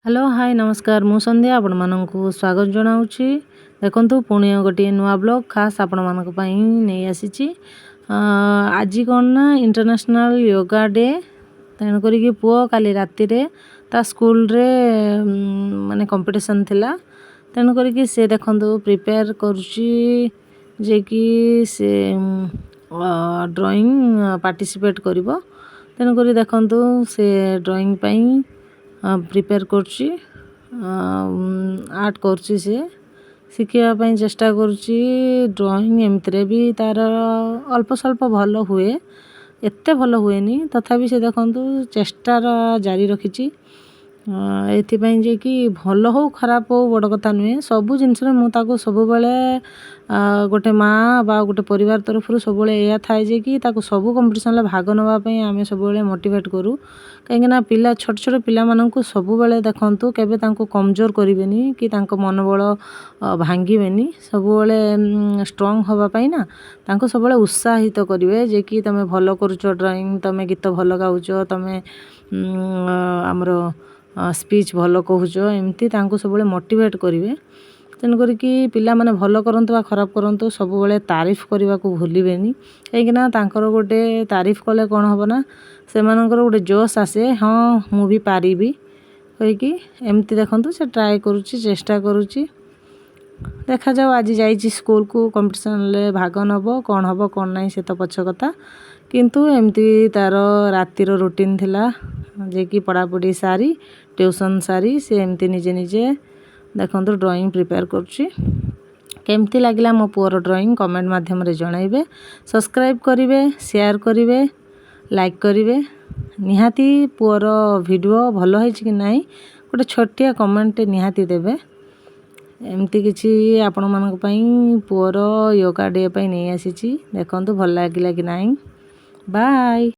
Hello hi नमस्कार मु संध्या आपण मानकु स्वागत जनाउछि। देखंतु पुणी गोटे नुआ ब्लॉग खास आपण मानक पई नै आसीछि। आज कोन ना इंटरनेशनल योगा डे तेन करी कि पुओ काली राति रे ता स्कूल रे माने कंपटीशन थिला। तेन करी कि से देखंतु प्रिपेयर करछि जे कि से ड्राइंग पार्टिसिपेट करिवो। तेन करी देखंतु से ड्राइंग पई प्रिपेयर करछि आर्ट करछि से शिखिया पई चेष्टा करछि। ड्राइंग एमतरे भी तार अल्प स्वल्प भलो हुए एत्ते भलो हुएनी तथापि से देखंतु चेष्टार जारी रखिछि। एथि पई जे कि भलो हो खराब हो बड़ कथा नुहे सबु जिंस रे मु ताको सबु बेले गोटे माँ बा गोटे परिवार तरफ सब बेले या थाए जे कि ताको सबु कंपटीशन ले भाग नवा पई आमे सब बेले मोटिवेट करू। कहीं ना पिला छोट छोट पिला माननकु सबु बेले देखंतु केबे तांको कमजोर करिवेनी कि तांको मनोबल भांगीवेनी सबु बेले स्ट्रांग होबा पई ना तांको सब बेले उत्साहित करिवे जे कि तमे भलो करूचो ड्राइंग तमे गीत भलो गाउचो तमे हमरो स्पीच भलो कहूचो एमती तांको सब बेले मोटिवेट करिवे। तेन करी कि पिला माने भलो करंतु बा खराब करंतु सब बेले तारीफ करबा को भूलिबेनी कहीं ना तांकर गोटे तारीफ कले कोन होबो ना से मानकर गोटे जोश आसे हाँ मु भी पारिबी कहि कि एमती देखंतु से ट्राई करूची चेष्टा करूची। देखा जाओ आज जाइछि स्कूल को कंपटीशन ले भाग नबो कोन होबो कोन नै से तो पछ कथा किंतु एमती तार रातिर रूटीन थिला जे कि पढ़ापढ़ी सारी ट्यूशन सारी से एमती निजे निजे देखंतु ड्राइंग प्रिपेयर करछि। केमती लागिला मो पुअर ड्राइंग कमेंट माध्यम रे जणाइबे सब्सक्राइब करिवे शेयर करिवे लाइक करिवे निहाती पुअर वीडियो भलो है कि नहीं गोटे छोटिया कमेंट निहाती देबे। एमती किछि आपण मानक पई पुअर योगा डे पई नै आसीछि देखंतु भल लागिला कि नहीं। बाय।